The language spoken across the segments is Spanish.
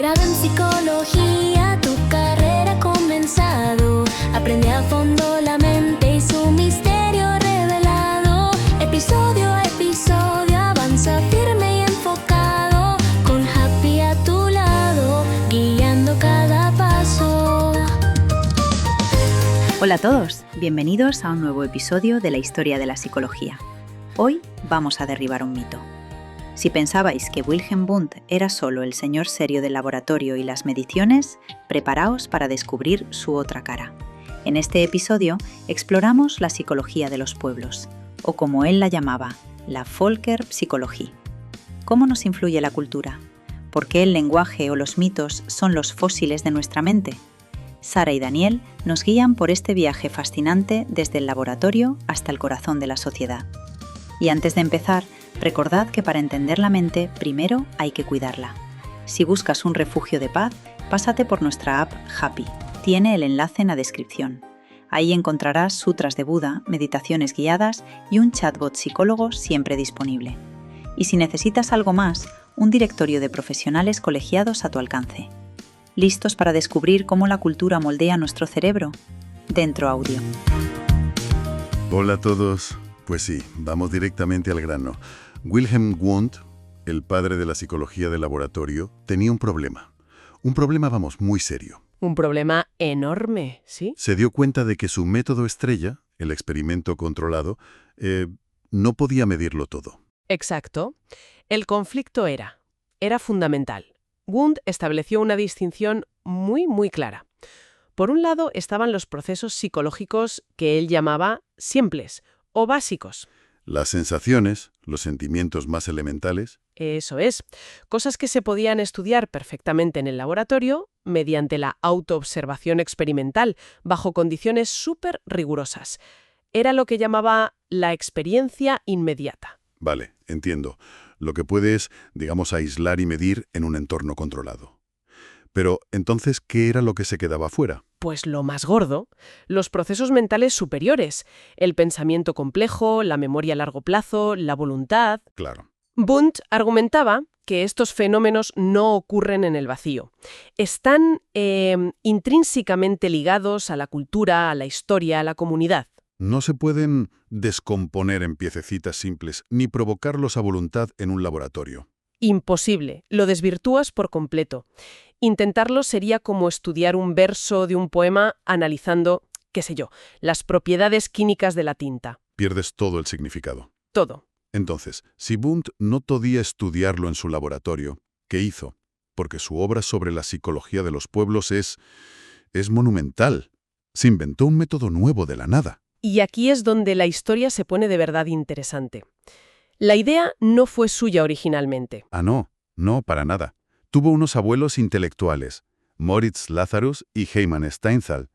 Grado en psicología, tu carrera ha comenzado. Aprende a fondo la mente y su misterio revelado. Episodio a episodio, avanza firme y enfocado. Con Happy a tu lado, guiando cada paso. Hola a todos, bienvenidos a un nuevo episodio de la historia de la psicología. Hoy vamos a derribar un mito. Si pensabais que Wilhelm Wundt era solo el señor serio del laboratorio y las mediciones, preparaos para descubrir su otra cara. En este episodio exploramos la psicología de los pueblos, o como él la llamaba, la Völkerpsychologie. ¿Cómo nos influye la cultura? ¿Por qué el lenguaje o los mitos son los fósiles de nuestra mente? Sara y Daniel nos guían por este viaje fascinante desde el laboratorio hasta el corazón de la sociedad. Y antes de empezar, recordad que para entender la mente, primero hay que cuidarla. Si buscas un refugio de paz, pásate por nuestra app Happy. Tiene el enlace en la descripción. Ahí encontrarás sutras de Buda, meditaciones guiadas y un chatbot psicólogo siempre disponible. Y si necesitas algo más, un directorio de profesionales colegiados a tu alcance. ¿Listos para descubrir cómo la cultura moldea nuestro cerebro? Dentro audio. Hola a todos. Pues sí, vamos directamente al grano. Wilhelm Wundt, el padre de la psicología del laboratorio, tenía un problema. Un problema, vamos, muy serio. Un problema enorme, ¿sí? Se dio cuenta de que su método estrella, el experimento controlado, no podía medirlo todo. Exacto. El conflicto era fundamental. Wundt estableció una distinción muy clara. Por un lado estaban los procesos psicológicos que él llamaba simples o básicos. Las sensaciones, los sentimientos más elementales. Eso es. Cosas que se podían estudiar perfectamente en el laboratorio mediante la autoobservación experimental, bajo condiciones súper rigurosas. Era lo que llamaba la experiencia inmediata. Vale, entiendo. Lo que puedes, digamos, aislar y medir en un entorno controlado. Pero, entonces, ¿qué era lo que se quedaba fuera? Pues lo más gordo, los procesos mentales superiores, el pensamiento complejo, la memoria a largo plazo, la voluntad. Claro. Wundt argumentaba que estos fenómenos no ocurren en el vacío. Están intrínsecamente ligados a la cultura, a la historia, a la comunidad. No se pueden descomponer en piececitas simples ni provocarlos a voluntad en un laboratorio. Imposible, lo desvirtúas por completo. Intentarlo sería como estudiar un verso de un poema analizando, qué sé yo, las propiedades químicas de la tinta. Pierdes todo el significado. Todo. Entonces, si Wundt no podía estudiarlo en su laboratorio, ¿qué hizo? Porque su obra sobre la psicología de los pueblos es monumental. Se inventó un método nuevo de la nada. Y aquí es donde la historia se pone de verdad interesante. La idea no fue suya originalmente. Ah, no, para nada. Tuvo unos abuelos intelectuales, Moritz Lazarus y Heimann Steinthal.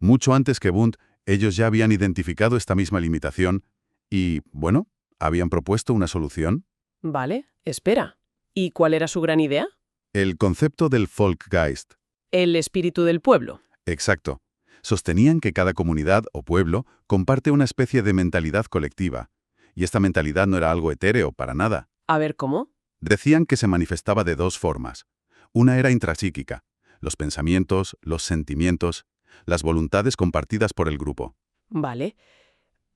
Mucho antes que Wundt, ellos ya habían identificado esta misma limitación y, bueno, habían propuesto una solución. Vale, espera. ¿Y cuál era su gran idea? El concepto del Volksgeist. El espíritu del pueblo. Exacto. Sostenían que cada comunidad o pueblo comparte una especie de mentalidad colectiva. Y esta mentalidad no era algo etéreo, para nada. A ver, ¿cómo? Decían que se manifestaba de dos formas. Una era intrapsíquica, los pensamientos, los sentimientos, las voluntades compartidas por el grupo. Vale.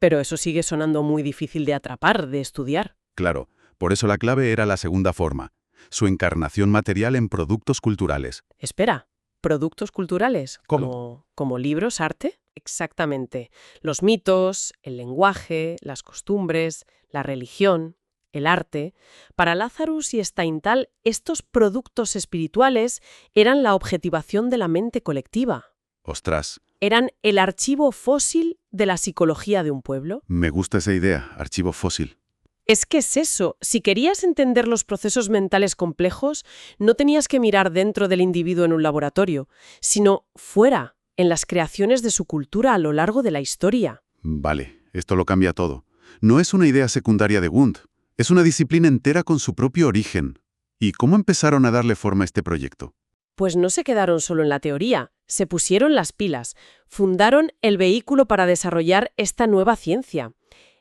Pero eso sigue sonando muy difícil de atrapar, de estudiar. Claro, por eso la clave era la segunda forma, su encarnación material en productos culturales. Espera, ¿productos culturales? ¿Cómo? ¿Como libros, arte? Exactamente. Los mitos, el lenguaje, las costumbres, la religión, el arte. Para Lazarus y Steinthal, estos productos espirituales eran la objetivación de la mente colectiva. Ostras. Eran el archivo fósil de la psicología de un pueblo. Me gusta esa idea, archivo fósil. Es que es eso. Si querías entender los procesos mentales complejos, no tenías que mirar dentro del individuo en un laboratorio, sino fuera, en las creaciones de su cultura a lo largo de la historia. Vale, esto lo cambia todo. No es una idea secundaria de Wundt, es una disciplina entera con su propio origen. ¿Y cómo empezaron a darle forma a este proyecto? Pues no se quedaron solo en la teoría, se pusieron las pilas, fundaron el vehículo para desarrollar esta nueva ciencia.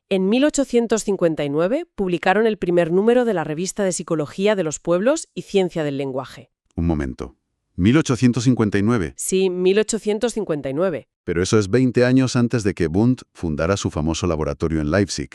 En 1859 publicaron el primer número de la Revista de Psicología de los Pueblos y Ciencia del Lenguaje. Un momento. 1859. Sí, 1859. Pero eso es 20 años antes de que Wundt fundara su famoso laboratorio en Leipzig.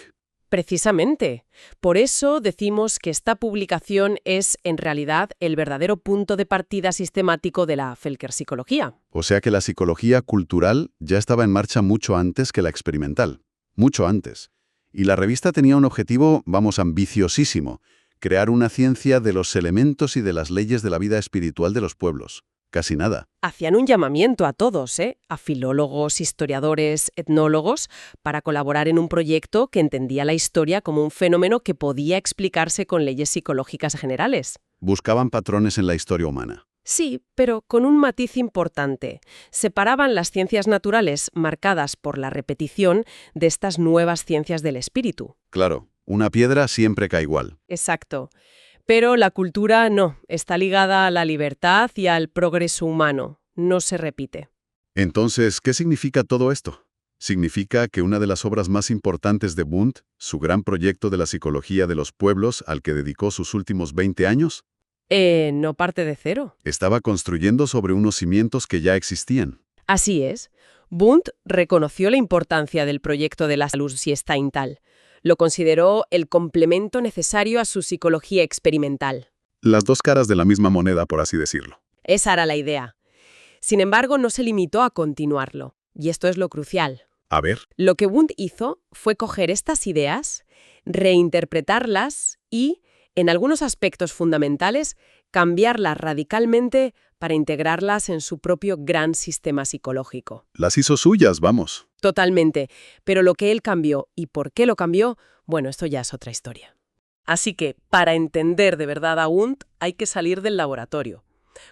Precisamente. Por eso decimos que esta publicación es, en realidad, el verdadero punto de partida sistemático de la Völkerpsychologia. O sea que la psicología cultural ya estaba en marcha mucho antes que la experimental. Mucho antes. Y la revista tenía un objetivo, ambiciosísimo: crear una ciencia de los elementos y de las leyes de la vida espiritual de los pueblos. Casi nada. Hacían un llamamiento a todos, a filólogos, historiadores, etnólogos, para colaborar en un proyecto que entendía la historia como un fenómeno que podía explicarse con leyes psicológicas generales. Buscaban patrones en la historia humana. Sí, pero con un matiz importante. Separaban las ciencias naturales, marcadas por la repetición, de estas nuevas ciencias del espíritu. Claro, una piedra siempre cae igual. Exacto. Pero la cultura no, está ligada a la libertad y al progreso humano. No se repite. Entonces, ¿qué significa todo esto? Significa que una de las obras más importantes de Wundt, su gran proyecto de la psicología de los pueblos al que dedicó sus últimos 20 años, No parte de cero. estaba construyendo sobre unos cimientos que ya existían. Así es. Wundt reconoció la importancia del proyecto de Lazarus y Steinthal. Lo consideró el complemento necesario a su psicología experimental. Las dos caras de la misma moneda, por así decirlo. Esa era la idea. Sin embargo, no se limitó a continuarlo. Y esto es lo crucial. A ver. Lo que Wundt hizo fue coger estas ideas, reinterpretarlas y, en algunos aspectos fundamentales, cambiarlas radicalmente para integrarlas en su propio gran sistema psicológico. Las hizo suyas, vamos. Totalmente. Pero lo que él cambió y por qué lo cambió, bueno, esto ya es otra historia. Así que, para entender de verdad a Wundt, hay que salir del laboratorio.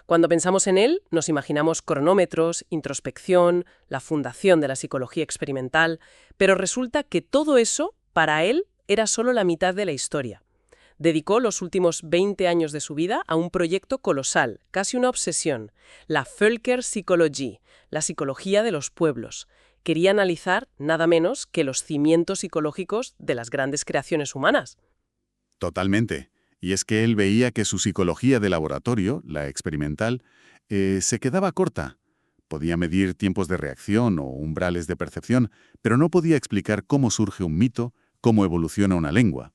Cuando pensamos en él, nos imaginamos cronómetros, introspección, la fundación de la psicología experimental, pero resulta que todo eso, para él, era solo la mitad de la historia. Dedicó los últimos 20 años de su vida a un proyecto colosal, casi una obsesión, la Völkerpsychologie, la psicología de los pueblos. Quería analizar nada menos que los cimientos psicológicos de las grandes creaciones humanas. Totalmente. Y es que él veía que su psicología de laboratorio, la experimental, se quedaba corta. Podía medir tiempos de reacción o umbrales de percepción, pero no podía explicar cómo surge un mito, cómo evoluciona una lengua.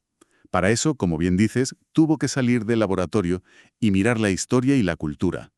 Para eso, como bien dices, tuvo que salir del laboratorio y mirar la historia y la cultura.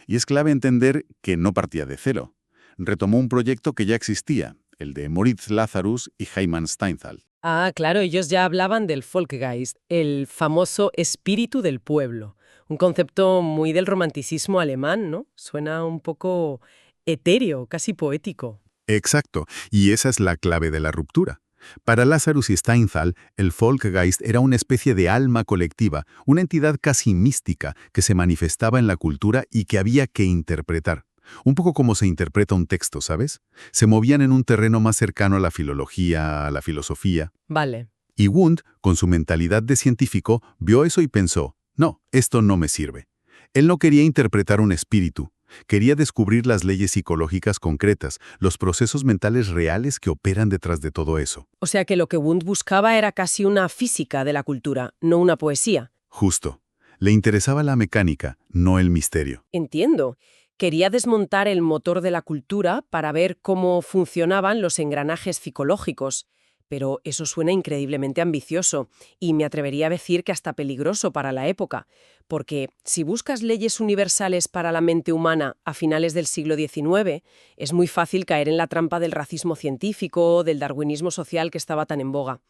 Y es clave entender que no partía de cero. Retomó un proyecto que ya existía, el de Moritz Lazarus y Heimann Steinthal. Ah, claro, ellos ya hablaban del Volksgeist, el famoso espíritu del pueblo. Un concepto muy del romanticismo alemán, ¿no? Suena un poco etéreo, casi poético. Exacto, y esa es la clave de la ruptura. Para Lazarus y Steinthal, el Volksgeist era una especie de alma colectiva, una entidad casi mística que se manifestaba en la cultura y que había que interpretar. Un poco como se interpreta un texto, ¿sabes? Se movían en un terreno más cercano a la filología, a la filosofía. Vale. Y Wundt, con su mentalidad de científico, vio eso y pensó, no, esto no me sirve. Él no quería interpretar un espíritu. Quería descubrir las leyes psicológicas concretas, los procesos mentales reales que operan detrás de todo eso. O sea que lo que Wundt buscaba era casi una física de la cultura, no una poesía. Justo. Le interesaba la mecánica, no el misterio. Entiendo. Quería desmontar el motor de la cultura para ver cómo funcionaban los engranajes psicológicos. Pero eso suena increíblemente ambicioso y me atrevería a decir que hasta peligroso para la época, porque si buscas leyes universales para la mente humana a finales del siglo XIX, es muy fácil caer en la trampa del racismo científico, del darwinismo social que estaba tan en boga.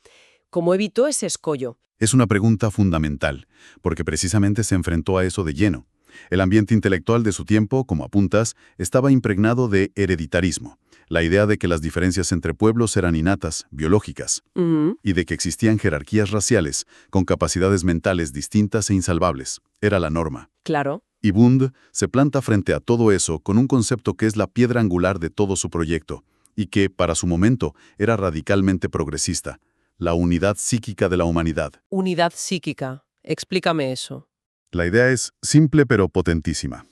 ¿Cómo evitó ese escollo? Es una pregunta fundamental, porque precisamente se enfrentó a eso de lleno. El ambiente intelectual de su tiempo, como apuntas, estaba impregnado de hereditarismo, la idea de que las diferencias entre pueblos eran innatas, biológicas, y de que existían jerarquías raciales, con capacidades mentales distintas e insalvables. Era la norma. Claro. Y Wundt se planta frente a todo eso con un concepto que es la piedra angular de todo su proyecto, y que, para su momento, era radicalmente progresista: la unidad psíquica de la humanidad. Unidad psíquica. Explícame eso. La idea es simple pero potentísima.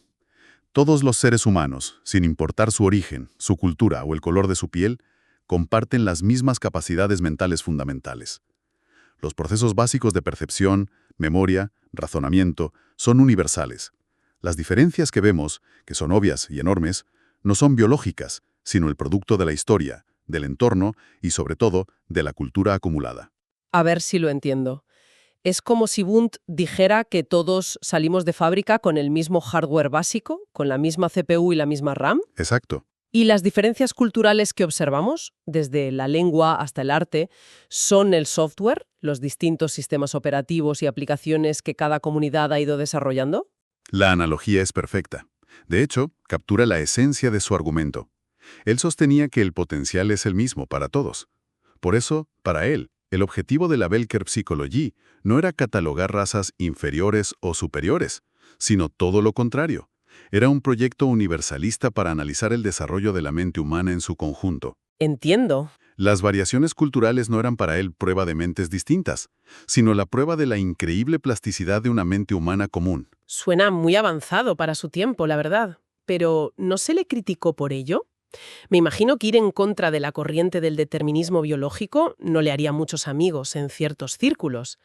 Todos los seres humanos, sin importar su origen, su cultura o el color de su piel, comparten las mismas capacidades mentales fundamentales. Los procesos básicos de percepción, memoria, razonamiento son universales. Las diferencias que vemos, que son obvias y enormes, no son biológicas, sino el producto de la historia, del entorno y, sobre todo, de la cultura acumulada. A ver si lo entiendo. Es como si Wundt dijera que todos salimos de fábrica con el mismo hardware básico, con la misma CPU y la misma RAM. Exacto. Y las diferencias culturales que observamos, desde la lengua hasta el arte, son el software, los distintos sistemas operativos y aplicaciones que cada comunidad ha ido desarrollando. La analogía es perfecta. De hecho, captura la esencia de su argumento. Él sostenía que el potencial es el mismo para todos. Por eso, para él, el objetivo de la Belker Psychologie no era catalogar razas inferiores o superiores, sino todo lo contrario. Era un proyecto universalista para analizar el desarrollo de la mente humana en su conjunto. Entiendo. Las variaciones culturales no eran para él prueba de mentes distintas, sino la prueba de la increíble plasticidad de una mente humana común. Suena muy avanzado para su tiempo, la verdad. Pero, ¿no se le criticó por ello? Me imagino que ir en contra de la corriente del determinismo biológico no le haría muchos amigos en ciertos círculos.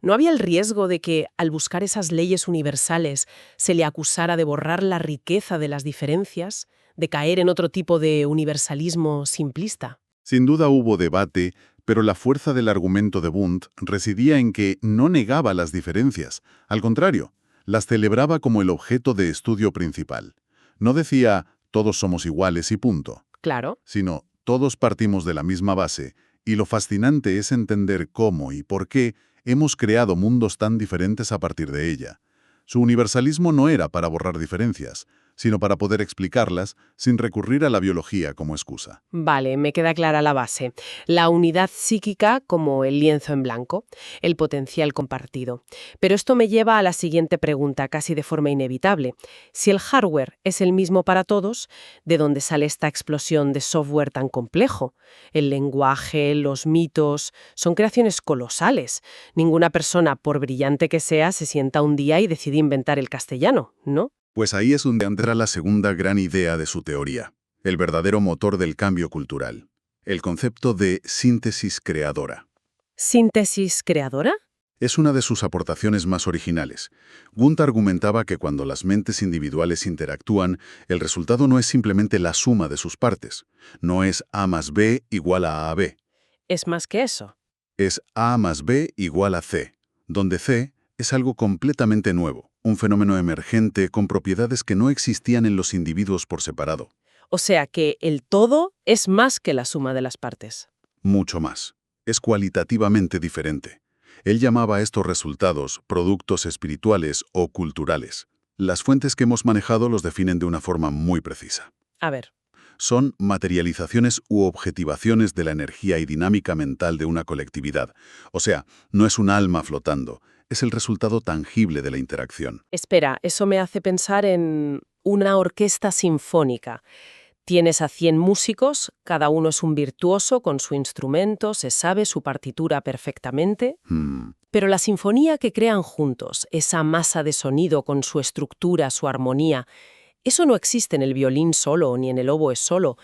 ¿No había el riesgo de que, al buscar esas leyes universales, se le acusara de borrar la riqueza de las diferencias, de caer en otro tipo de universalismo simplista? Sin duda hubo debate, pero la fuerza del argumento de Wundt residía en que no negaba las diferencias. Al contrario, las celebraba como el objeto de estudio principal. No decía, todos somos iguales y punto. Claro. Sino, todos partimos de la misma base, y lo fascinante es entender cómo y por qué hemos creado mundos tan diferentes a partir de ella. Su universalismo no era para borrar diferencias, sino para poder explicarlas sin recurrir a la biología como excusa. Vale, me queda clara la base. La unidad psíquica como el lienzo en blanco, el potencial compartido. Pero esto me lleva a la siguiente pregunta, casi de forma inevitable. Si el hardware es el mismo para todos, ¿de dónde sale esta explosión de software tan complejo? El lenguaje, los mitos, son creaciones colosales. Ninguna persona, por brillante que sea, se sienta un día y decide inventar el castellano, ¿no? Pues ahí es donde entra la segunda gran idea de su teoría, el verdadero motor del cambio cultural, el concepto de síntesis creadora. ¿Síntesis creadora? Es una de sus aportaciones más originales. Wundt argumentaba que cuando las mentes individuales interactúan, el resultado no es simplemente la suma de sus partes. No es A más B igual a AB. Es más que eso. Es A más B igual a C, donde C es algo completamente nuevo, un fenómeno emergente con propiedades que no existían en los individuos por separado. O sea que el todo es más que la suma de las partes. Mucho más. Es cualitativamente diferente. Él llamaba a estos resultados productos espirituales o culturales. Las fuentes que hemos manejado los definen de una forma muy precisa. A ver. Son materializaciones u objetivaciones de la energía y dinámica mental de una colectividad. O sea, no es un alma flotando, es el resultado tangible de la interacción. Espera, eso me hace pensar en una orquesta sinfónica. Tienes a 100 músicos, cada uno es un virtuoso con su instrumento, se sabe su partitura perfectamente. Pero la sinfonía que crean juntos, esa masa de sonido con su estructura, su armonía, eso no existe en el violín solo ni en el oboe solo.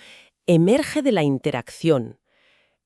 Emerge de la interacción.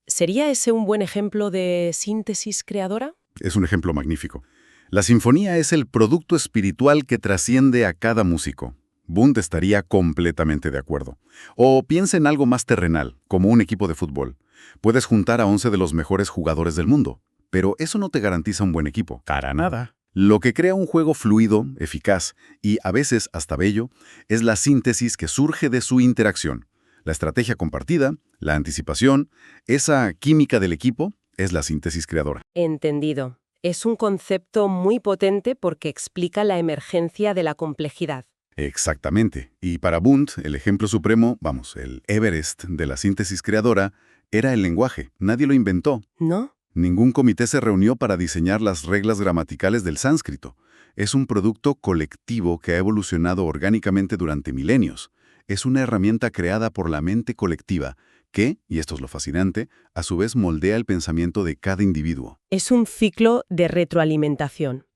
¿Sería ese un buen ejemplo de síntesis creadora? Es un ejemplo magnífico. La sinfonía es el producto espiritual que trasciende a cada músico. Wundt estaría completamente de acuerdo. O piensa en algo más terrenal, como un equipo de fútbol. Puedes juntar a 11 de los mejores jugadores del mundo, pero eso no te garantiza un buen equipo. Para nada. Lo que crea un juego fluido, eficaz y a veces hasta bello es la síntesis que surge de su interacción. La estrategia compartida, la anticipación, esa química del equipo es la síntesis creadora. Entendido. Es un concepto muy potente porque explica la emergencia de la complejidad. Exactamente. Y para Wundt, el ejemplo supremo, el Everest de la síntesis creadora, era el lenguaje. Nadie lo inventó. ¿No? Ningún comité se reunió para diseñar las reglas gramaticales del sánscrito. Es un producto colectivo que ha evolucionado orgánicamente durante milenios. Es una herramienta creada por la mente colectiva que, y esto es lo fascinante, a su vez moldea el pensamiento de cada individuo. Es un ciclo de retroalimentación.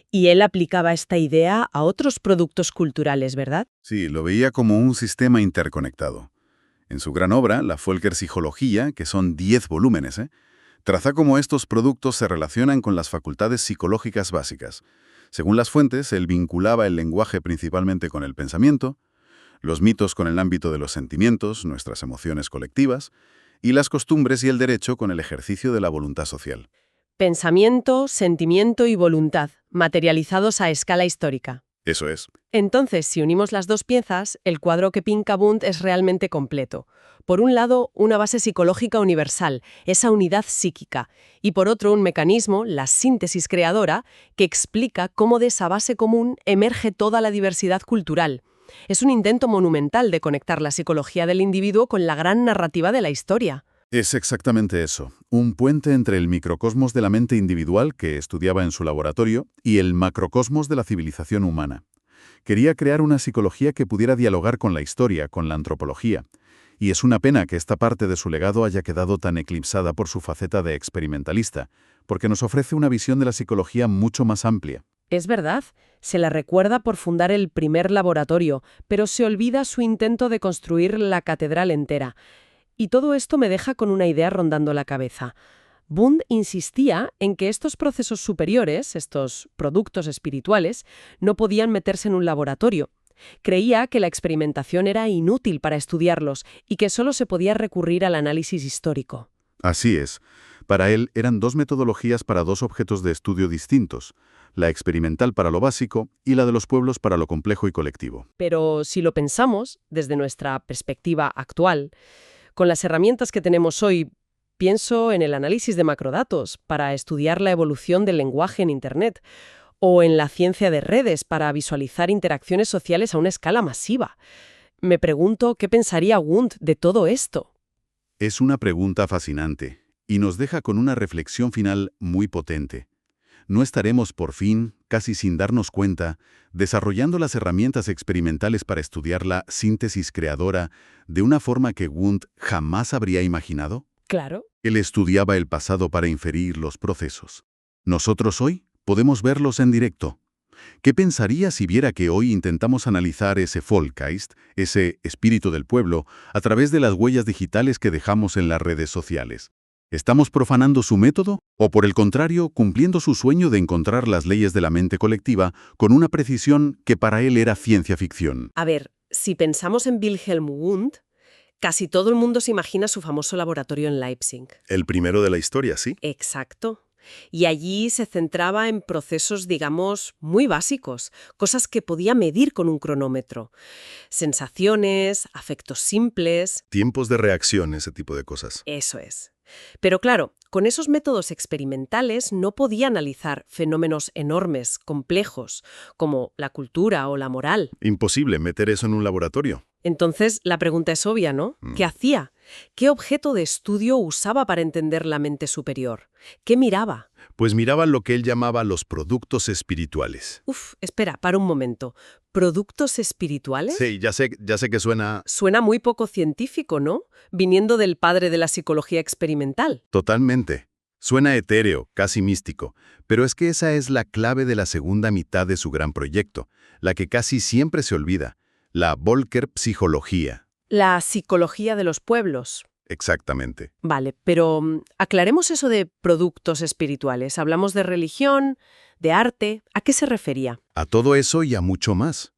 Y él aplicaba esta idea a otros productos culturales, ¿verdad? Sí, lo veía como un sistema interconectado. En su gran obra, la Völker Psychologia, que son 10 volúmenes, traza cómo estos productos se relacionan con las facultades psicológicas básicas. Según las fuentes, él vinculaba el lenguaje principalmente con el pensamiento, los mitos con el ámbito de los sentimientos, nuestras emociones colectivas, y las costumbres y el derecho con el ejercicio de la voluntad social. Pensamiento, sentimiento y voluntad, materializados a escala histórica. Eso es. Entonces, si unimos las dos piezas, el cuadro que pinta Wundt es realmente completo. Por un lado, una base psicológica universal, esa unidad psíquica, y por otro, un mecanismo, la síntesis creadora, que explica cómo de esa base común emerge toda la diversidad cultural. Es un intento monumental de conectar la psicología del individuo con la gran narrativa de la historia. Es exactamente eso, un puente entre el microcosmos de la mente individual que estudiaba en su laboratorio y el macrocosmos de la civilización humana. Quería crear una psicología que pudiera dialogar con la historia, con la antropología. Y es una pena que esta parte de su legado haya quedado tan eclipsada por su faceta de experimentalista, porque nos ofrece una visión de la psicología mucho más amplia. Es verdad, se la recuerda por fundar el primer laboratorio, pero se olvida su intento de construir la catedral entera. Y todo esto me deja con una idea rondando la cabeza. Wundt insistía en que estos procesos superiores, estos productos espirituales, no podían meterse en un laboratorio. Creía que la experimentación era inútil para estudiarlos y que solo se podía recurrir al análisis histórico. Así es. Para él eran dos metodologías para dos objetos de estudio distintos, la experimental para lo básico y la de los pueblos para lo complejo y colectivo. Pero si lo pensamos desde nuestra perspectiva actual, con las herramientas que tenemos hoy, pienso en el análisis de macrodatos para estudiar la evolución del lenguaje en Internet, o en la ciencia de redes para visualizar interacciones sociales a una escala masiva. Me pregunto qué pensaría Wundt de todo esto. Es una pregunta fascinante y nos deja con una reflexión final muy potente. ¿No estaremos, por fin, casi sin darnos cuenta, desarrollando las herramientas experimentales para estudiar la síntesis creadora de una forma que Wundt jamás habría imaginado? Claro. Él estudiaba el pasado para inferir los procesos. Nosotros hoy podemos verlos en directo. ¿Qué pensaría si viera que hoy intentamos analizar ese Volksgeist, ese espíritu del pueblo, a través de las huellas digitales que dejamos en las redes sociales? ¿Estamos profanando su método o, por el contrario, cumpliendo su sueño de encontrar las leyes de la mente colectiva con una precisión que para él era ciencia ficción? A ver, si pensamos en Wilhelm Wundt, casi todo el mundo se imagina su famoso laboratorio en Leipzig. El primero de la historia, ¿sí? Exacto. Y allí se centraba en procesos, digamos, muy básicos, cosas que podía medir con un cronómetro. Sensaciones, afectos simples. Tiempos de reacción, ese tipo de cosas. Eso es. Pero claro, con esos métodos experimentales no podía analizar fenómenos enormes, complejos, como la cultura o la moral. Imposible meter eso en un laboratorio. Entonces, la pregunta es obvia, ¿no? ¿Qué hacía? ¿Qué objeto de estudio usaba para entender la mente superior? ¿Qué miraba? Pues miraba lo que él llamaba los productos espirituales. Espera, para un momento. ¿Productos espirituales? Sí, ya sé que suena... Suena muy poco científico, ¿no? Viniendo del padre de la psicología experimental. Totalmente. Suena etéreo, casi místico, pero es que esa es la clave de la segunda mitad de su gran proyecto, la que casi siempre se olvida, la Volcker psicología. La psicología de los pueblos. Exactamente. Vale, pero aclaremos eso de productos espirituales. Hablamos de religión, de arte. ¿A qué se refería? A todo eso y a mucho más.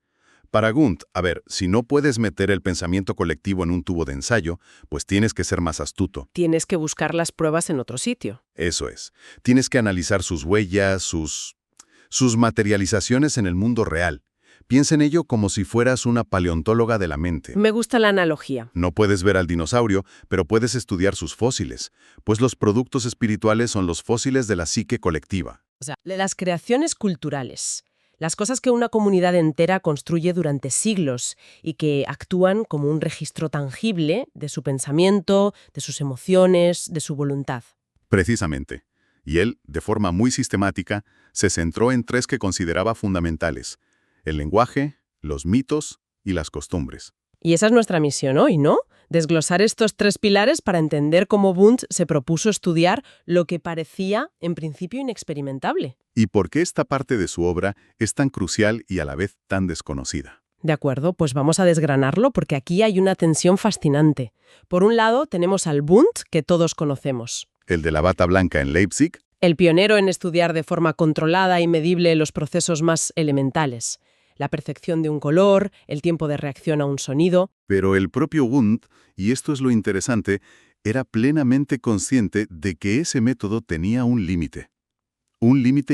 Para Wundt, a ver, si no puedes meter el pensamiento colectivo en un tubo de ensayo, pues tienes que ser más astuto. Tienes que buscar las pruebas en otro sitio. Eso es. Tienes que analizar sus huellas, sus materializaciones en el mundo real. Piensa en ello como si fueras una paleontóloga de la mente. Me gusta la analogía. No puedes ver al dinosaurio, pero puedes estudiar sus fósiles, pues los productos espirituales son los fósiles de la psique colectiva. O sea, las creaciones culturales. Las cosas que una comunidad entera construye durante siglos y que actúan como un registro tangible de su pensamiento, de sus emociones, de su voluntad. Precisamente. Y él, de forma muy sistemática, se centró en tres que consideraba fundamentales: el lenguaje, los mitos y las costumbres. Y esa es nuestra misión hoy, ¿no? Desglosar estos tres pilares para entender cómo Wundt se propuso estudiar lo que parecía, en principio, inexperimentable. ¿Y por qué esta parte de su obra es tan crucial y a la vez tan desconocida? De acuerdo, pues vamos a desgranarlo porque aquí hay una tensión fascinante. Por un lado, tenemos al Wundt que todos conocemos. El de la bata blanca en Leipzig. El pionero en estudiar de forma controlada y medible los procesos más elementales. La percepción de un color, el tiempo de reacción a un sonido. Pero el propio Wundt, y esto es lo interesante, era plenamente consciente de que ese método tenía un límite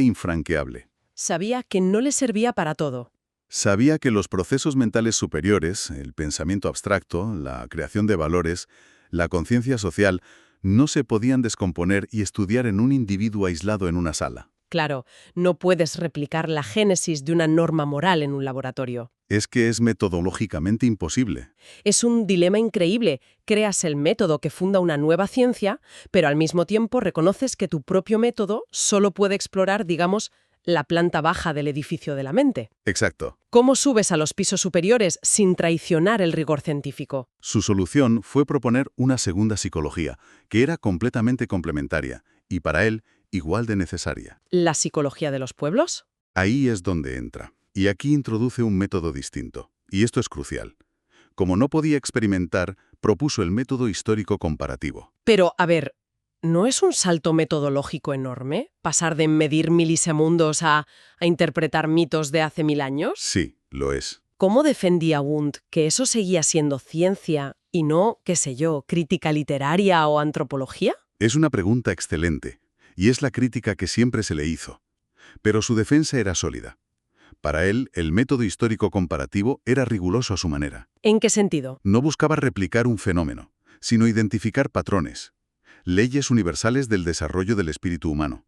infranqueable. Sabía que no le servía para todo. Sabía que los procesos mentales superiores, el pensamiento abstracto, la creación de valores, la conciencia social, no se podían descomponer y estudiar en un individuo aislado en una sala. Claro, no puedes replicar la génesis de una norma moral en un laboratorio. Es que es metodológicamente imposible. Es un dilema increíble. Creas el método que funda una nueva ciencia, pero al mismo tiempo reconoces que tu propio método solo puede explorar, digamos, la planta baja del edificio de la mente. Exacto. ¿Cómo subes a los pisos superiores sin traicionar el rigor científico? Su solución fue proponer una segunda psicología, que era completamente complementaria, y para él, igual de necesaria. ¿La psicología de los pueblos? Ahí es donde entra. Y aquí introduce un método distinto. Y esto es crucial. Como no podía experimentar, propuso el método histórico comparativo. Pero, a ver, ¿no es un salto metodológico enorme? ¿Pasar de medir milisegundos a interpretar mitos de hace 1000 años? Sí, lo es. ¿Cómo defendía Wundt que eso seguía siendo ciencia y no, qué sé yo, crítica literaria o antropología? Es una pregunta excelente, y es la crítica que siempre se le hizo. Pero su defensa era sólida. Para él, el método histórico comparativo era riguroso a su manera. ¿En qué sentido? No buscaba replicar un fenómeno, sino identificar patrones, leyes universales del desarrollo del espíritu humano.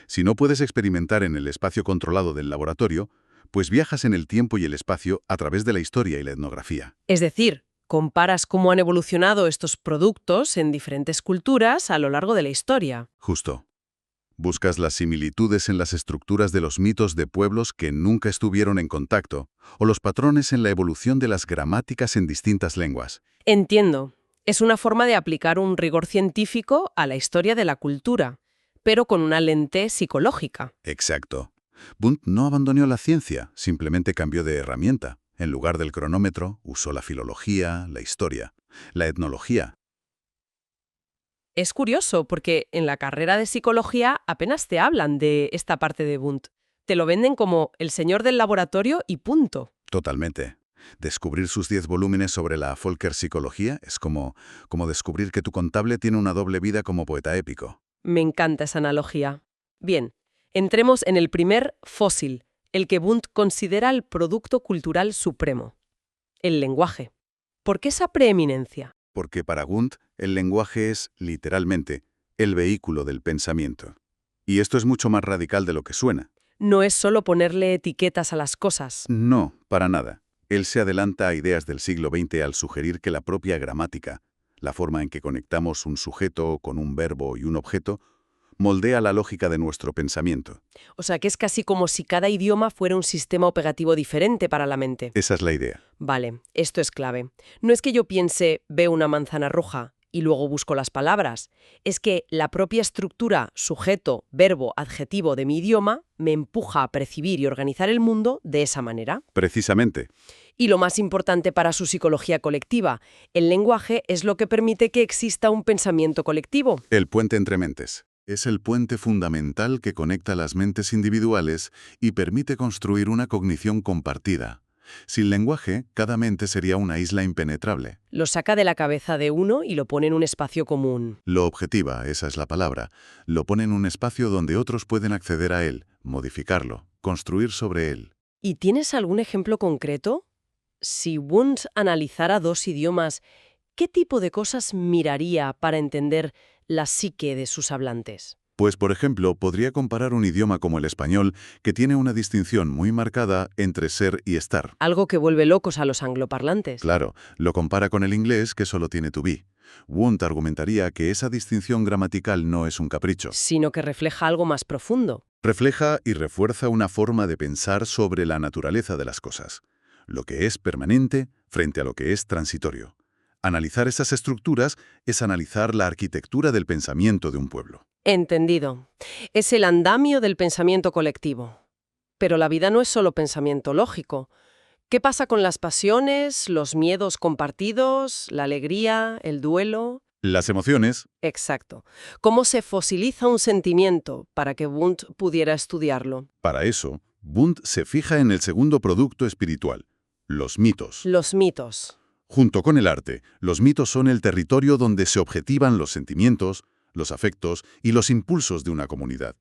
Si no puedes experimentar en el espacio controlado del laboratorio, pues viajas en el tiempo y el espacio a través de la historia y la etnografía. Es decir, comparas cómo han evolucionado estos productos en diferentes culturas a lo largo de la historia. Justo. Buscas las similitudes en las estructuras de los mitos de pueblos que nunca estuvieron en contacto, o los patrones en la evolución de las gramáticas en distintas lenguas. Entiendo. Es una forma de aplicar un rigor científico a la historia de la cultura, pero con una lente psicológica. Exacto. Wundt no abandonó la ciencia, simplemente cambió de herramienta. En lugar del cronómetro, usó la filología, la historia, la etnología. Es curioso porque en la carrera de psicología apenas te hablan de esta parte de Wundt. Te lo venden como el señor del laboratorio y punto. Totalmente. Descubrir sus 10 volúmenes sobre la Psicología es como descubrir que tu contable tiene una doble vida como poeta épico. Me encanta esa analogía. Bien, entremos en el primer fósil, el que Wundt considera el producto cultural supremo, el lenguaje. ¿Por qué esa preeminencia? Porque para Wundt el lenguaje es, literalmente, el vehículo del pensamiento. Y esto es mucho más radical de lo que suena. No es solo ponerle etiquetas a las cosas. No, para nada. Él se adelanta a ideas del siglo XX al sugerir que la propia gramática, la forma en que conectamos un sujeto con un verbo y un objeto, moldea la lógica de nuestro pensamiento. O sea, que es casi como si cada idioma fuera un sistema operativo diferente para la mente. Esa es la idea. Vale, esto es clave. No es que yo piense, veo una manzana roja y luego busco las palabras. Es que la propia estructura, sujeto, verbo, adjetivo de mi idioma me empuja a percibir y organizar el mundo de esa manera. Precisamente. Y lo más importante para su psicología colectiva, el lenguaje es lo que permite que exista un pensamiento colectivo. El puente entre mentes. Es el puente fundamental que conecta las mentes individuales y permite construir una cognición compartida. Sin lenguaje, cada mente sería una isla impenetrable. Lo saca de la cabeza de uno y lo pone en un espacio común. Lo objetiva, esa es la palabra. Lo pone en un espacio donde otros pueden acceder a él, modificarlo, construir sobre él. ¿Y tienes algún ejemplo concreto? Si Wundt analizara 2 idiomas, ¿qué tipo de cosas miraría para entender la psique de sus hablantes? Pues, por ejemplo, podría comparar un idioma como el español, que tiene una distinción muy marcada entre ser y estar. Algo que vuelve locos a los angloparlantes. Claro, lo compara con el inglés, que solo tiene to be. Wundt argumentaría que esa distinción gramatical no es un capricho. Sino que refleja algo más profundo. Refleja y refuerza una forma de pensar sobre la naturaleza de las cosas, lo que es permanente frente a lo que es transitorio. Analizar esas estructuras es analizar la arquitectura del pensamiento de un pueblo. Entendido. Es el andamio del pensamiento colectivo. Pero la vida no es solo pensamiento lógico. ¿Qué pasa con las pasiones, los miedos compartidos, la alegría, el duelo? Las emociones, Exacto. ¿Cómo se fosiliza un sentimiento para que Wundt pudiera estudiarlo? para eso, Wundt se fija en el segundo producto espiritual, los mitos. Los mitos. Junto con el arte, los mitos son el territorio donde se objetivan los sentimientos, los afectos y los impulsos de una comunidad.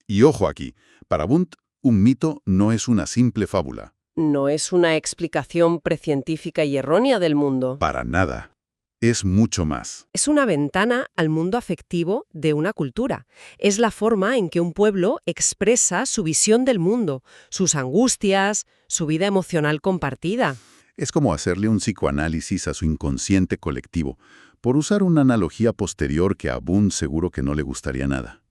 Y ojo aquí, para Wundt, un mito no es una simple fábula. No es una explicación precientífica y errónea del mundo. Para nada. Es mucho más. Es una ventana al mundo afectivo de una cultura. Es la forma en que un pueblo expresa su visión del mundo, sus angustias, su vida emocional compartida. Es como hacerle un psicoanálisis a su inconsciente colectivo, por usar una analogía posterior que a Wundt seguro que no le gustaría nada.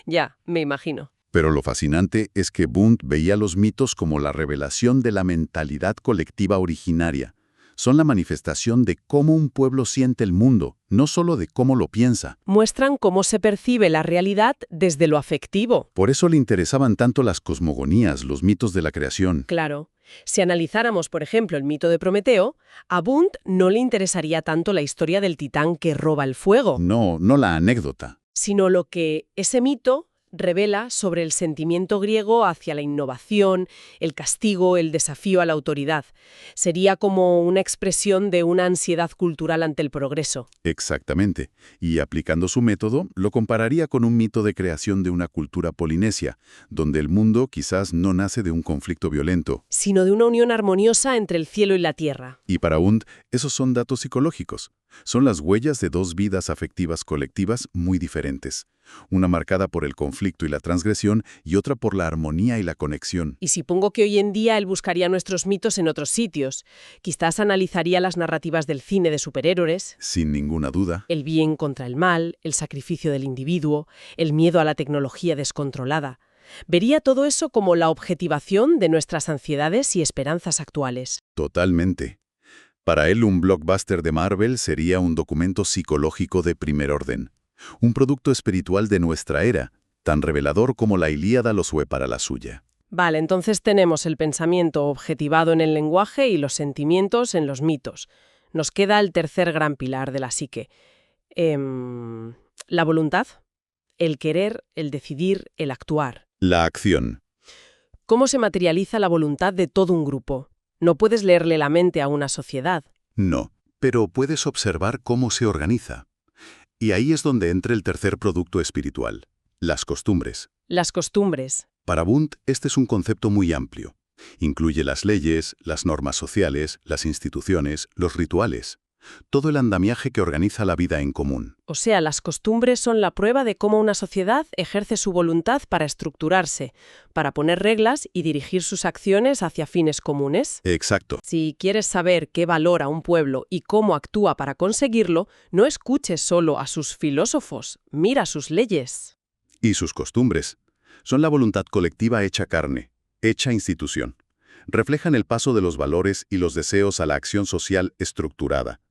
Ya, me imagino. Pero lo fascinante es que Wundt veía los mitos como la revelación de la mentalidad colectiva originaria. Son la manifestación de cómo un pueblo siente el mundo, no solo de cómo lo piensa. Muestran cómo se percibe la realidad desde lo afectivo. Por eso le interesaban tanto las cosmogonías, los mitos de la creación. Claro. Si analizáramos, por ejemplo, el mito de Prometeo, a Wundt no le interesaría tanto la historia del titán que roba el fuego, No la anécdota. sino lo que ese mito revela sobre el sentimiento griego hacia la innovación, el castigo, el desafío a la autoridad. Sería como una expresión de una ansiedad cultural ante el progreso. Exactamente. Y aplicando su método, lo compararía con un mito de creación de una cultura polinesia, donde el mundo quizás no nace de un conflicto violento. Sino de una unión armoniosa entre el cielo y la tierra. Y para Wundt, esos son datos psicológicos. Son las huellas de dos vidas afectivas colectivas muy diferentes. Una marcada por el conflicto y la transgresión y otra por la armonía y la conexión. Y supongo que hoy en día él buscaría nuestros mitos en otros sitios. Quizás analizaría las narrativas del cine de superhéroes, Sin ninguna duda. el bien contra el mal, el sacrificio del individuo, el miedo a la tecnología descontrolada. Vería todo eso como la objetivación de nuestras ansiedades y esperanzas actuales. Totalmente. Para él, un blockbuster de Marvel sería un documento psicológico de primer orden. Un producto espiritual de nuestra era, tan revelador como la Ilíada lo fue para la suya. Vale, entonces tenemos el pensamiento objetivado en el lenguaje y los sentimientos en los mitos. Nos queda el tercer gran pilar de la psique. La voluntad, el querer, el decidir, el actuar. La acción. ¿Cómo se materializa la voluntad de todo un grupo? No puedes leerle la mente a una sociedad. No, pero puedes observar cómo se organiza. Y ahí es donde entra el tercer producto espiritual, las costumbres. Las costumbres. Para Wundt, este es un concepto muy amplio. Incluye las leyes, las normas sociales, las instituciones, los rituales. Todo el andamiaje que organiza la vida en común. O sea, las costumbres son la prueba de cómo una sociedad ejerce su voluntad para estructurarse, para poner reglas y dirigir sus acciones hacia fines comunes. Exacto. Si quieres saber qué valora un pueblo y cómo actúa para conseguirlo, no escuches solo a sus filósofos, mira sus leyes. Y sus costumbres. Son la voluntad colectiva hecha carne, hecha institución. Reflejan el paso de los valores y los deseos a la acción social estructurada.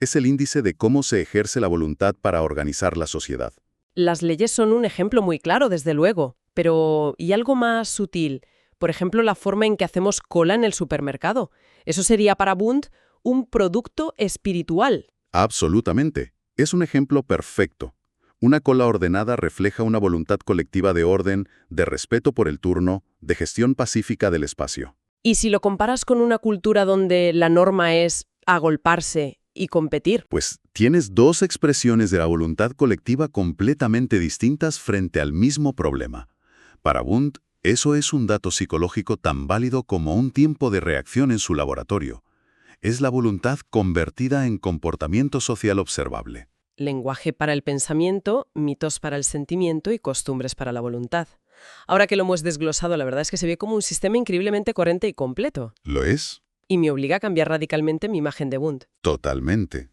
Es el índice de cómo se ejerce la voluntad para organizar la sociedad. Las leyes son un ejemplo muy claro, desde luego, pero ¿y algo más sutil? Por ejemplo, la forma en que hacemos cola en el supermercado. Eso sería para Wundt un producto espiritual. Absolutamente. Es un ejemplo perfecto. Una cola ordenada refleja una voluntad colectiva de orden, de respeto por el turno, de gestión pacífica del espacio. Y si lo comparas con una cultura donde la norma es agolparse y competir. Pues tienes dos expresiones de la voluntad colectiva completamente distintas frente al mismo problema. Para Wundt, eso es un dato psicológico tan válido como un tiempo de reacción en su laboratorio. Es la voluntad convertida en comportamiento social observable. Lenguaje para el pensamiento, mitos para el sentimiento y costumbres para la voluntad. Ahora que lo hemos desglosado, la verdad es que se ve como un sistema increíblemente coherente y completo. ¿Lo es? Y me obliga a cambiar radicalmente mi imagen de Wundt. Totalmente.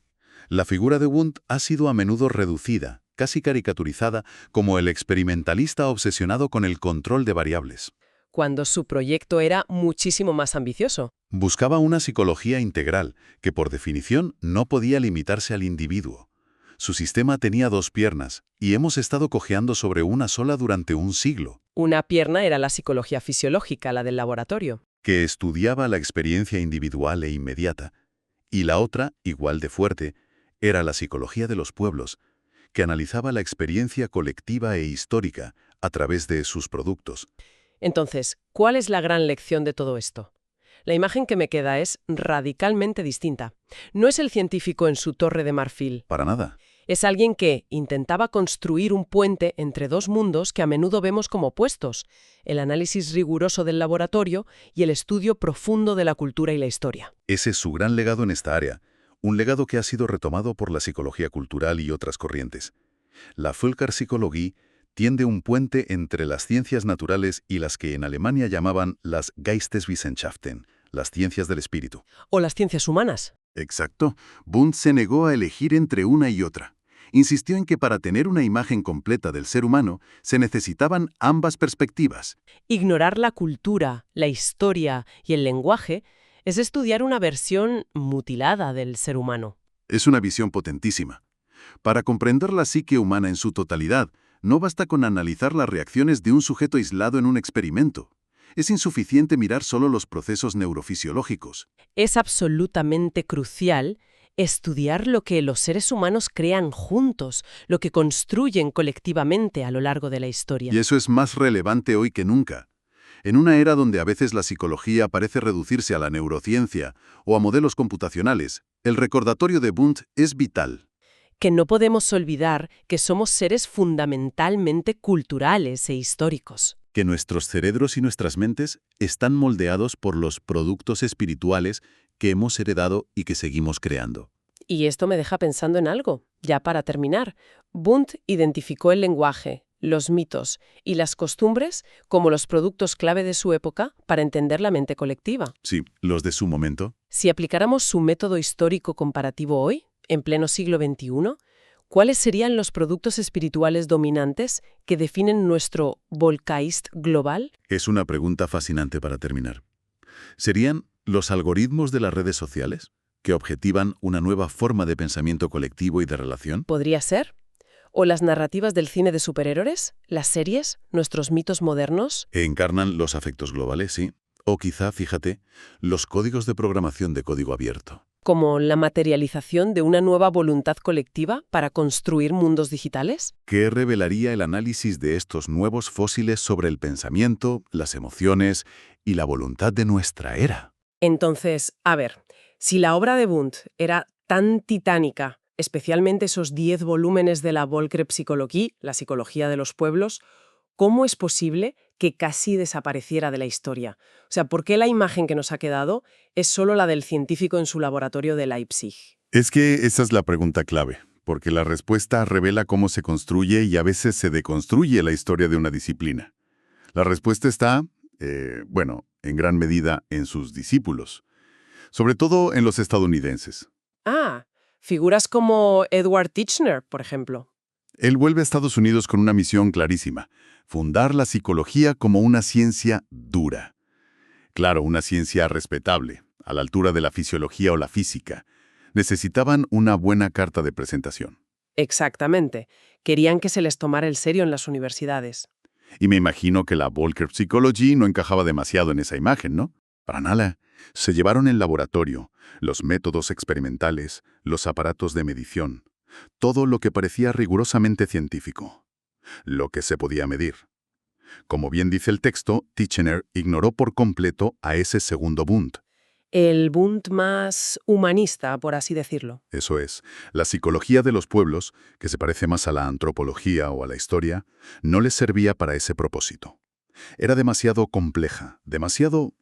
La figura de Wundt ha sido a menudo reducida, casi caricaturizada, como el experimentalista obsesionado con el control de variables. Cuando su proyecto era muchísimo más ambicioso. Buscaba una psicología integral, que por definición no podía limitarse al individuo. Su sistema tenía dos piernas, y hemos estado cojeando sobre una sola durante un siglo. Una pierna era la psicología fisiológica, la del laboratorio. Que estudiaba la experiencia individual e inmediata, y la otra, igual de fuerte, era la psicología de los pueblos, que analizaba la experiencia colectiva e histórica a través de sus productos. Entonces, ¿cuál es la gran lección de todo esto? La imagen que me queda es radicalmente distinta. No es el científico en su torre de marfil. Para nada. Es alguien que intentaba construir un puente entre dos mundos que a menudo vemos como opuestos: el análisis riguroso del laboratorio y el estudio profundo de la cultura y la historia. Ese es su gran legado en esta área, un legado que ha sido retomado por la psicología cultural y otras corrientes. La Völkerpsychologie tiende un puente entre las ciencias naturales y las que en Alemania llamaban las Geisteswissenschaften, las ciencias del espíritu. O las ciencias humanas. Exacto. Wundt se negó a elegir entre una y otra. Insistió en que para tener una imagen completa del ser humano se necesitaban ambas perspectivas. Ignorar la cultura, la historia y el lenguaje es estudiar una versión mutilada del ser humano. Es una visión potentísima. Para comprender la psique humana en su totalidad, no basta con analizar las reacciones de un sujeto aislado en un experimento. Es insuficiente mirar solo los procesos neurofisiológicos. Es absolutamente crucial estudiar lo que los seres humanos crean juntos, lo que construyen colectivamente a lo largo de la historia. Y eso es más relevante hoy que nunca. En una era donde a veces la psicología parece reducirse a la neurociencia o a modelos computacionales, el recordatorio de Wundt es vital. Que no podemos olvidar que somos seres fundamentalmente culturales e históricos. Que nuestros cerebros y nuestras mentes están moldeados por los productos espirituales que hemos heredado y que seguimos creando. Y esto me deja pensando en algo. Ya para terminar, Wundt identificó el lenguaje, los mitos y las costumbres como los productos clave de su época para entender la mente colectiva. Sí, los de su momento. Si aplicáramos su método histórico comparativo hoy, en pleno siglo XXI, ¿cuáles serían los productos espirituales dominantes que definen nuestro Volkgeist global? Es una pregunta fascinante para terminar. ¿Serían los algoritmos de las redes sociales que objetivan una nueva forma de pensamiento colectivo y de relación? ¿Podría ser? ¿O las narrativas del cine de superhéroes? ¿Las series? ¿Nuestros mitos modernos? Encarnan los afectos globales, sí. O quizá, fíjate, los códigos de programación de código abierto. ¿Como la materialización de una nueva voluntad colectiva para construir mundos digitales? ¿Qué revelaría el análisis de estos nuevos fósiles sobre el pensamiento, las emociones y la voluntad de nuestra era? Entonces, a ver, si la obra de Wundt era tan titánica, especialmente esos 10 volúmenes de la Völkerpsychologie, la psicología de los pueblos, ¿cómo es posible que casi desapareciera de la historia? O sea, ¿por qué la imagen que nos ha quedado es solo la del científico en su laboratorio de Leipzig? Es que esa es la pregunta clave, porque la respuesta revela cómo se construye y a veces se deconstruye la historia de una disciplina. La respuesta está, en gran medida en sus discípulos, sobre todo en los estadounidenses. Ah, figuras como Edward Titchener, por ejemplo. Él vuelve a Estados Unidos con una misión clarísima: fundar la psicología como una ciencia dura. Claro, una ciencia respetable, a la altura de la fisiología o la física. Necesitaban una buena carta de presentación. Exactamente. Querían que se les tomara el serio en las universidades. Y me imagino que la Völkerpsychologie no encajaba demasiado en esa imagen, ¿no? Para nada. Se llevaron el laboratorio, los métodos experimentales, los aparatos de medición. Todo lo que parecía rigurosamente científico. Lo que se podía medir. Como bien dice el texto, Titchener ignoró por completo a ese segundo Wundt. El Wundt más humanista, por así decirlo. Eso es, la psicología de los pueblos, que se parece más a la antropología o a la historia, no les servía para ese propósito. Era demasiado compleja, demasiado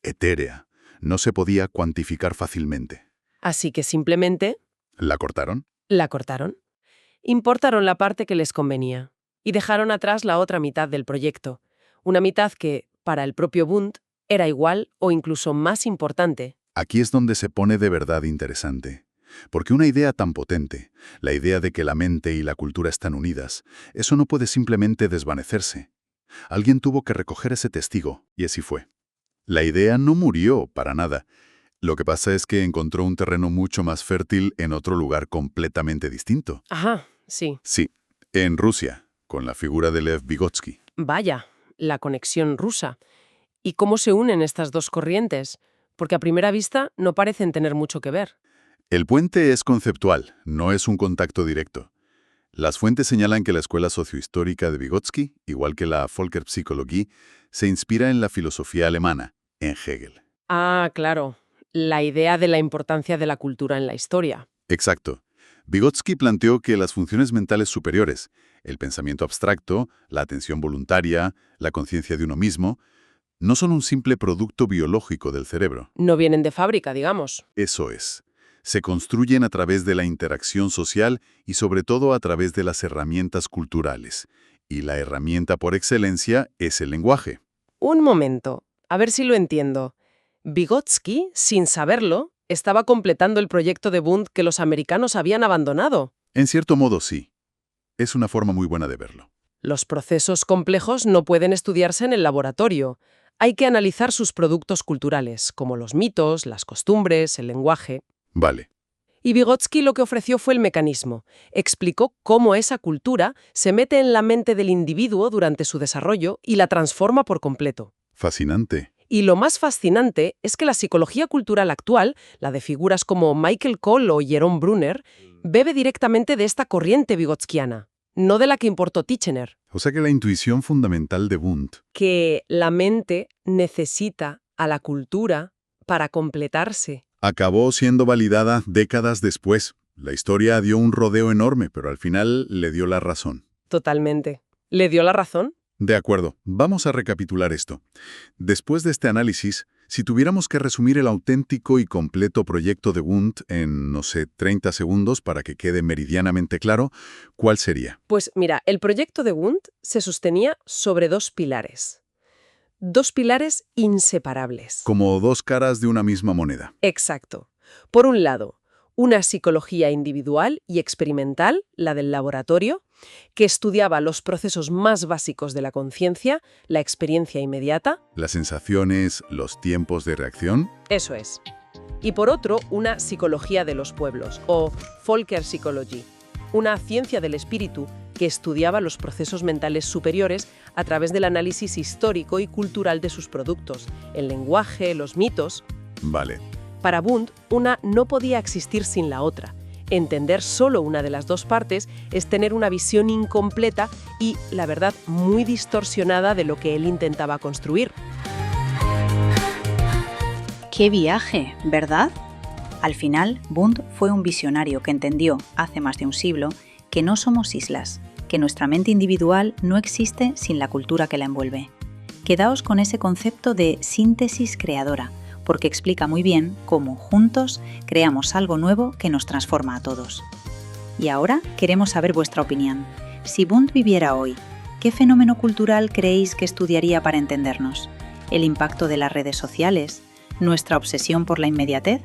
etérea. No se podía cuantificar fácilmente. Así que simplemente ¿La cortaron? la cortaron. Importaron la parte que les convenía y dejaron atrás la otra mitad del proyecto. Una mitad que, para el propio Wundt, era igual o incluso más importante. Aquí es donde se pone de verdad interesante. Porque una idea tan potente, la idea de que la mente y la cultura están unidas, eso no puede simplemente desvanecerse. Alguien tuvo que recoger ese testigo, y así fue. La idea no murió para nada. Lo que pasa es que encontró un terreno mucho más fértil en otro lugar completamente distinto. Ajá, sí. Sí, en Rusia, con la figura de Lev Vygotsky. Vaya, la conexión rusa. ¿Y cómo se unen estas dos corrientes? Porque a primera vista no parecen tener mucho que ver. El puente es conceptual, no es un contacto directo. Las fuentes señalan que la escuela sociohistórica de Vygotsky, igual que la Völkerpsychologie, se inspira en la filosofía alemana, en Hegel. Ah, claro. La idea de la importancia de la cultura en la historia. Exacto. Vygotsky planteó que las funciones mentales superiores, el pensamiento abstracto, la atención voluntaria, la conciencia de uno mismo, no son un simple producto biológico del cerebro. No vienen de fábrica, digamos. Eso es. Se construyen a través de la interacción social y sobre todo a través de las herramientas culturales. Y la herramienta por excelencia es el lenguaje. Un momento, a ver si lo entiendo. Vygotsky, sin saberlo, estaba completando el proyecto de Wundt que los americanos habían abandonado. En cierto modo, sí. Es una forma muy buena de verlo. Los procesos complejos no pueden estudiarse en el laboratorio. Hay que analizar sus productos culturales, como los mitos, las costumbres, el lenguaje. Vale. Y Vygotsky lo que ofreció fue el mecanismo. Explicó cómo esa cultura se mete en la mente del individuo durante su desarrollo y la transforma por completo. Fascinante. Y lo más fascinante es que la psicología cultural actual, la de figuras como Michael Cole o Jerome Brunner, bebe directamente de esta corriente vygotskiana, no de la que importó Titchener. O sea que la intuición fundamental de Wundt. Que la mente necesita a la cultura para completarse. Acabó siendo validada décadas después. La historia dio un rodeo enorme, pero al final le dio la razón. Totalmente. ¿Le dio la razón? De acuerdo, vamos a recapitular esto. Después de este análisis, si tuviéramos que resumir el auténtico y completo proyecto de Wundt en, 30 segundos para que quede meridianamente claro, ¿cuál sería? Pues mira, el proyecto de Wundt se sostenía sobre dos pilares. Dos pilares inseparables. Como dos caras de una misma moneda. Exacto. Por un lado, una psicología individual y experimental, la del laboratorio, que estudiaba los procesos más básicos de la conciencia, la experiencia inmediata. Las sensaciones, los tiempos de reacción. Eso es. Y por otro, una psicología de los pueblos, o Völkerpsychologie, una ciencia del espíritu que estudiaba los procesos mentales superiores a través del análisis histórico y cultural de sus productos, el lenguaje, los mitos. Vale. Para Wundt, una no podía existir sin la otra. Entender solo una de las dos partes es tener una visión incompleta y, la verdad, muy distorsionada de lo que él intentaba construir. ¡Qué viaje!, ¿verdad? Al final, Wundt fue un visionario que entendió, hace más de un siglo, que no somos islas, que nuestra mente individual no existe sin la cultura que la envuelve. Quedaos con ese concepto de síntesis creadora, porque explica muy bien cómo, juntos, creamos algo nuevo que nos transforma a todos. Y ahora queremos saber vuestra opinión. Si Wundt viviera hoy, ¿qué fenómeno cultural creéis que estudiaría para entendernos? ¿El impacto de las redes sociales? ¿Nuestra obsesión por la inmediatez?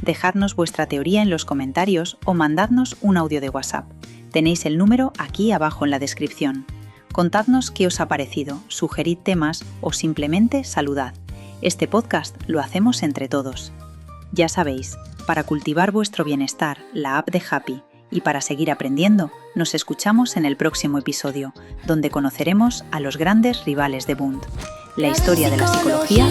Dejadnos vuestra teoría en los comentarios o mandadnos un audio de WhatsApp. Tenéis el número aquí abajo en la descripción. Contadnos qué os ha parecido, sugerid temas o simplemente saludad. Este podcast lo hacemos entre todos. Ya sabéis, para cultivar vuestro bienestar, la app de Happy, y para seguir aprendiendo, nos escuchamos en el próximo episodio, donde conoceremos a los grandes rivales de Wundt. La historia de la psicología